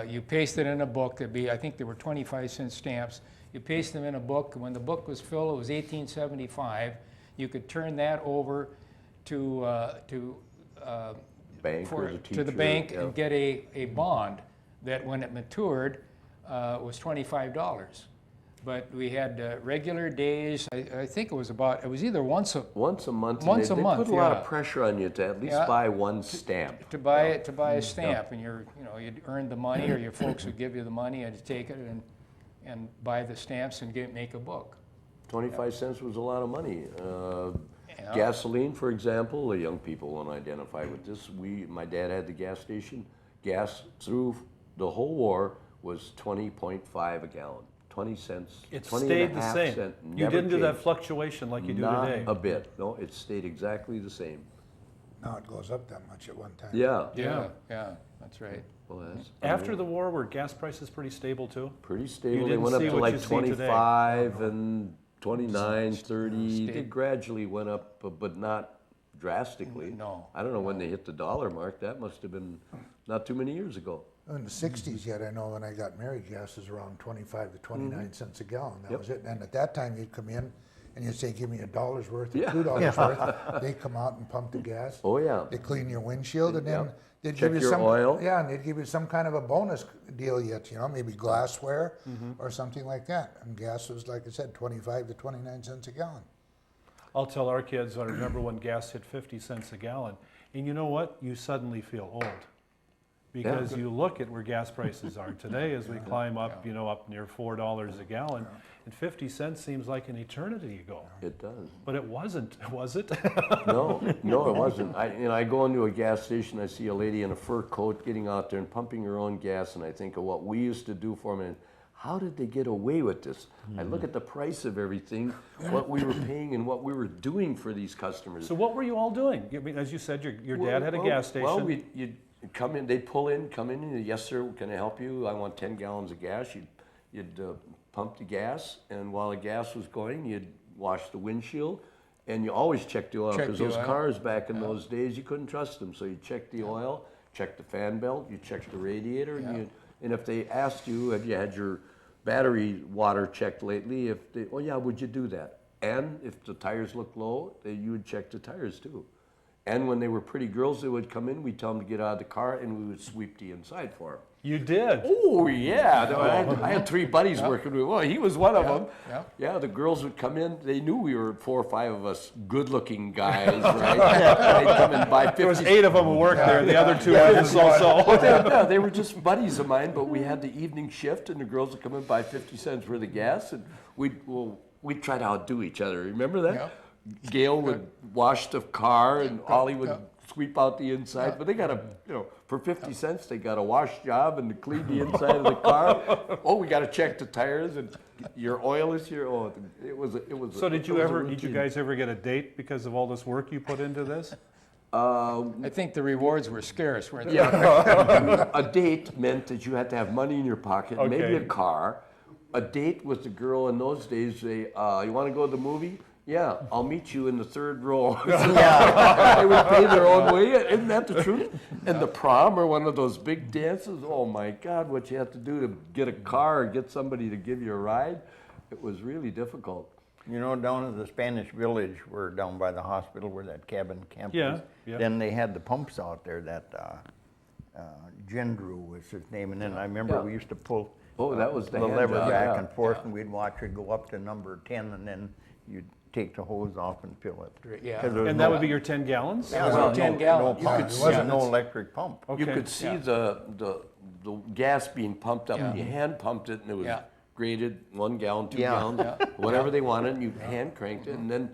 you pasted in a book. I think there were 25-cent stamps. You paste them in a book, and when the book was filled, it was 1875. You could turn that over to Bank or the teacher. to the bank yeah. and get a bond that when it matured was $25. But we had regular days. I think it was either once a Once a month. Once and a they month, put a lot yeah. of pressure on you to at least Yeah. buy one stamp. to buy a stamp, and you'd earn the money, or your folks would give you the money, and you take it and buy the stamps and make a book. 25 cents was a lot of money. Yeah. Gasoline, for example, the young people won't identify with this. My dad had the gas station. Gas through the whole war was 20.5 a gallon. 20 cents. It 20 stayed and a the half same. cent, You never didn't do that changed. fluctuation like you do Not today. a bit. No, it stayed exactly the same. Now it goes up that much at one time. Yeah. Yeah, that's right. Well, that's After the war, were gas prices pretty stable too? pretty stable. They didn't went up see to what like you see today. 25 and 29, 30. They Stayed. gradually went up, but not drastically. No, I don't know when they hit the dollar mark. That must have been not too many years ago. In the 60s yet, I know when I got married, gas was around 25 to 29 cents a gallon. That Yep. was it. And at that time, you'd come in and you'd say, give me $1 worth or Yeah. $2 worth. They'd come out and pump the gas. Oh, yeah. They clean your windshield, and then Yep. they'd Check give you your some oil. Yeah, and they'd give you some kind of a bonus deal yet, maybe glassware or something like that. And gas was, like I said, 25 to 29 cents a gallon. I'll tell our kids, I remember when gas hit 50 cents a gallon. And you know what? You suddenly feel old. Because you look at where gas prices are today as we climb up, up near $4 a gallon. And 50 cents seems like an eternity ago. It does. But it wasn't, was it? No, it wasn't. I go into a gas station, I see a lady in a fur coat getting out there and pumping her own gas, and I think of what we used to do for them, and how did they get away with this? I look at the price of everything, what we were paying and what we were doing for these customers. So what were you all doing? I mean, as you said, your dad had a gas station. Well, you'd come in, they'd come in, and yes, sir, can I help you? I want 10 gallons of gas. You'd pump the gas, and while the gas was going, you'd wash the windshield, and you always check the oil, Check because the those oil. cars back in those days, you couldn't trust them. So you check the oil, check the fan belt, you check the radiator, and if they asked you, have you had your battery water checked lately? Oh yeah, would you do that? And if the tires look low, you would check the tires too. And when they were pretty girls, they would come in, we'd tell them to get out of the car, and we would sweep the inside for them. You did? Oh, yeah. I had 3 buddies working with me. Well, he was one of them. yeah. Yeah, the girls would come in. They knew we were 4 or 5 of us good-looking guys, right? They'd come and buy 50. There was 8 of them who worked there. The other 2 were just so-so. Yeah, they were just buddies of mine, but we had the evening shift, and the girls would come in and buy 50 cents worth of gas, and we'd try to outdo each other. Remember that? Yeah. Gail would wash the car, and Ollie would sweep out the inside. But they got for 50 cents, they got a wash job and to clean the inside of the car. Oh, we got to check the tires, and your oil is here. Oh, it was. So did you guys ever get a date because of all this work you put into this? I think the rewards were scarce, weren't they? Yeah, a date meant that you had to have money in your pocket, maybe Okay. a car. A date with the girl in those days. You want to go to the movie? Yeah, I'll meet you in the 3rd row. They would pay their own way. Isn't that the truth? And the prom or one of those big dances, oh my God, what you have to do to get a car or get somebody to give you a ride, it was really difficult. Down at the Spanish Village, we're down by the hospital where that cabin camp Yeah, is. yeah. Then they had the pumps out there that Gendrew was his name, and then I remember Yeah. we used to pull Oh, that was the hand lever job, back yeah. and forth, and we'd watch it go up to number 10, and then you'd take the hose off and fill it. Yeah. 'Cause there was And no- that would be your 10 gallons? That was a 10 gallon. No pump. It There wasn't- wasn't no electric pump. Okay. You could see the gas being pumped up, and you hand pumped it, and it was Yeah. graded 1 gallon, 2 Yeah. gallons, whatever they wanted, and you hand cranked it, and then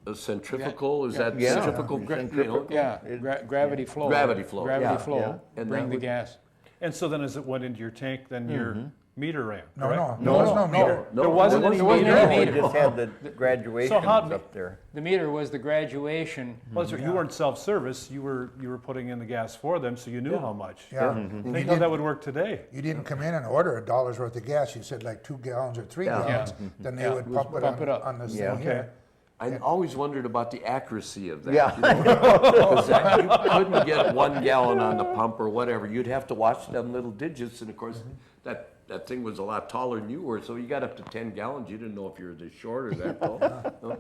a centrifugal, is that Yeah. centrifugal? Centrifugal. Yeah, gravity flow. Gravity flow, Gravity yeah, flow, yeah. And bring that the would- gas. And so then as it went into your tank, then meter ran, No, correct? no, there was no meter. No, There wasn't any there wasn't meter? any We meter. just had the graduations how- up there. The meter was the graduation. Well, so you weren't self-service, you were putting in the gas for them, so you knew how much. Yeah. Think how that would work today. You didn't come in and order $1 worth of gas. You said like 2 gallons or 3 Yeah. gallons. Then they Yeah. would pump Pump it it up. on this Yeah. thing here. I always wondered about the accuracy of that. Yeah. You know? 'Cause you couldn't get 1 gallon on the pump or whatever. You'd have to watch them little digits, and of course, that thing was a lot taller than you were, so you got up to 10 gallons. You didn't know if you were this short or that tall. No?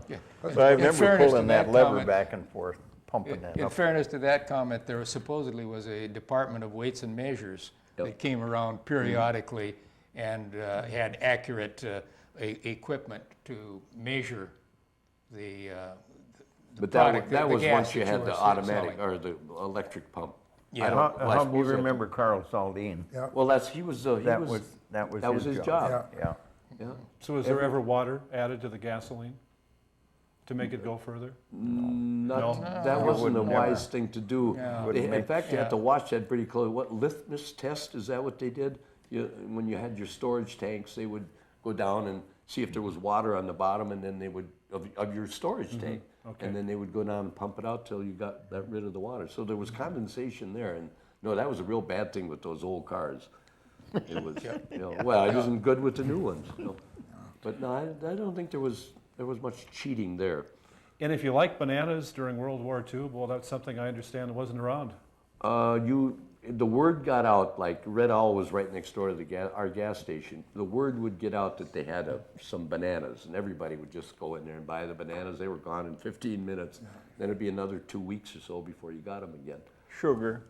So I In remember fairness to pulling that that lever comment- back and forth, pumping that In up. fairness to that comment, there was supposedly was a Department of Weights and Measures that came around periodically and had accurate equipment to measure the But product, that the was gas once you that had were the selling. automatic or the electric pump. Yeah. I don't- How, well, I how do you suppose that- remember Carl Saldine? Yeah. Well, he was That was his job. Yeah. Yeah. Yeah. So was there ever water added to the gasoline to make it go further? Not, No. that wasn't a would wise never. thing to do. Yeah. Wouldn't In make- fact, you had to yeah. watch that pretty close. What, litmus test, is that what they did? When you had your storage tanks, they would go down and see if there was water on the bottom, and then they would, of your storage tank. Okay. And then they would go down and pump it out till you got rid of the water. So there was condensation there, and no, that was a real bad thing with those old cars. It was, well, it isn't good with the new ones. But no, I don't think there was much cheating there. And if you like bananas during World War II, well, that's something I understand wasn't around. The word got out, like Red Owl was right next door to our gas station. The word would get out that they had some bananas, and everybody would just go in there and buy the bananas. They were gone in 15 minutes. Then it'd be another 2 weeks or so before you got them again. Sugar.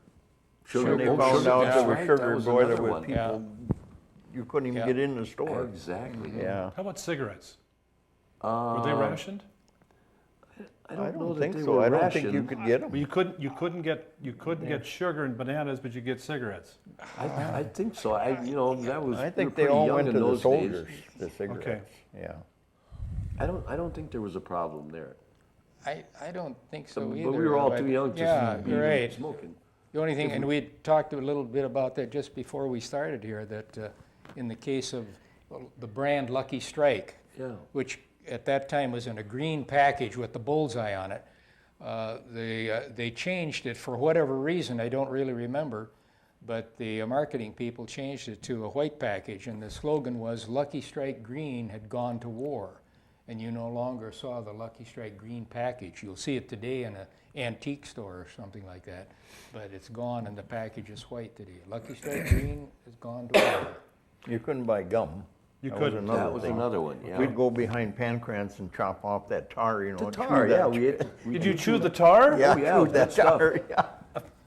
Sugar, When they oh, found sugar, out that's there was right, sugar, that was boy, there another was one. people, you couldn't even Yeah. get in the store. Exactly. Yeah. How about cigarettes? Were they rationed? I I don't know don't that think they so. were I don't think you rationed. could get Well, them. you couldn't get sugar and bananas, but you get cigarettes. I think so. That was. I we think were they pretty all young went in to the those soldiers, days. the cigarettes. Yeah. I don't think there was a problem there. I don't think so But either. we were all but- too young to Yeah, be you're right. smoking. The only thing, and we talked a little bit about that just before we started here, that in the case of the brand Lucky Strike, Yeah. which at that time was in a green package with the bullseye on it, they changed it for whatever reason, I don't really remember, but the marketing people changed it to a white package, and the slogan was Lucky Strike Green had gone to war. And you no longer saw the Lucky Strike Green package. You'll see it today in an antique store or something like that, but it's gone and the package is white today. Lucky Strike Green has gone to war. You couldn't buy gum. You That couldn't. Was That was thing. another one, yeah. We'd go behind Pancrans and chop off that tar, The chew tar, that- yeah. Did you chew the tar? Yeah, Oh, yeah, chew good that stuff. tar. Yeah.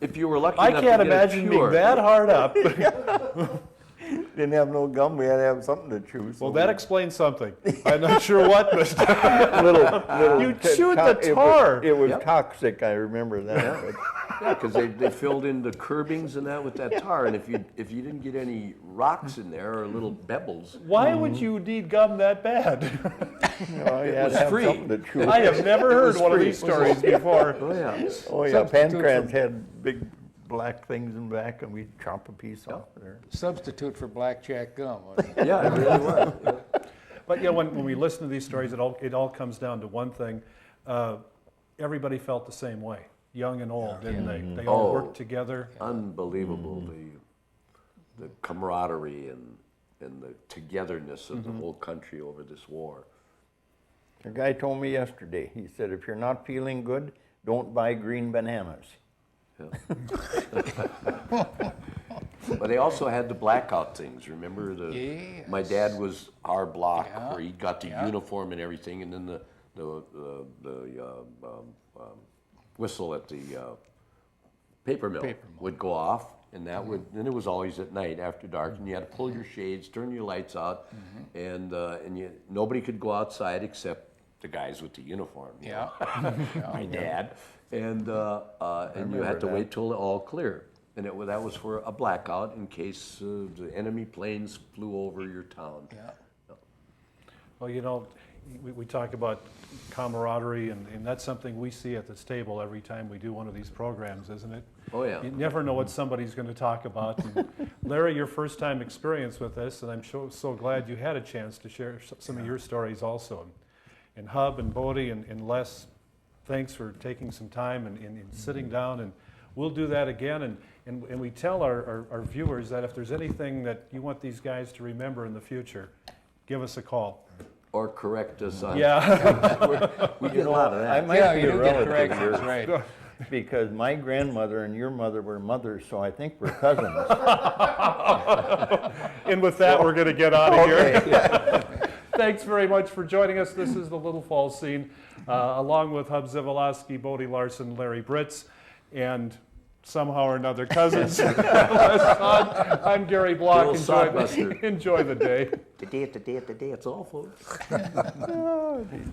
If you were lucky I enough can't to get imagine it being pure. that hard up. Didn't have no gum. We had to have something to chew. so Well, that explains something. I'm not sure what, but little You t- chewed to- the tar. It was Yep. toxic. I remember that. but- Yeah, because they filled in the curbings and that with that tar, and if you didn't get any rocks in there or little pebbles, why would you need gum that bad? You know, you had was to have free. something to chew. I have never heard was one of free. these stories before. oh yeah, Oh yeah, Substitute Pancrans for- had big black things in back, and we'd chop a piece off there. Substitute for blackjack gum. wasn't it? yeah, it really was. Yeah. But when we listen to these stories, it all comes down to one thing. Everybody felt the same way, young and old, didn't they? They all Oh. worked together. Unbelievable the camaraderie and the togetherness of the whole country over this war. A guy told me yesterday. He said, "If you're not feeling good, don't buy green bananas." But they also had the blackout things. Remember my dad was our block, Yeah. where he got the Yeah. uniform and everything, and then the whistle at the paper mill would go off, and that would. Then it was always at night after dark, and you had to pull your shades, turn your lights out, and nobody could go outside except the guys with the uniform. you know. Yeah. My dad, and you had to that. wait till all clear, and that was for a blackout in case the enemy planes flew over your town. Yeah. Well, we talk about camaraderie, and that's something we see at this table every time we do one of these programs, isn't it? Oh, yeah. You never know what somebody's going to talk about. And Larry, your first time experience with this, and I'm so glad you had a chance to share some of your stories also. And Hub and Bodie and Les, thanks for taking some time and sitting down, and we'll do that again. And we tell our viewers that if there's anything that you want these guys to remember in the future, give us a call. Or correct us on. Yeah. We get a lot of I that. might Yeah, be you a do get relative corrections, here, right. because my grandmother and your mother were mothers, so I think we're cousins. And with that, we're going to get out of here. Okay. Thanks very much for joining us. This is the Little Falls Scene, along with Hub Zivoloski, Bodie Larson, Larry Britz, and somehow or another cousins. I'm Gary Block. Little sodbuster. Enjoy the day. Today, it's all, folks. Oh, geez.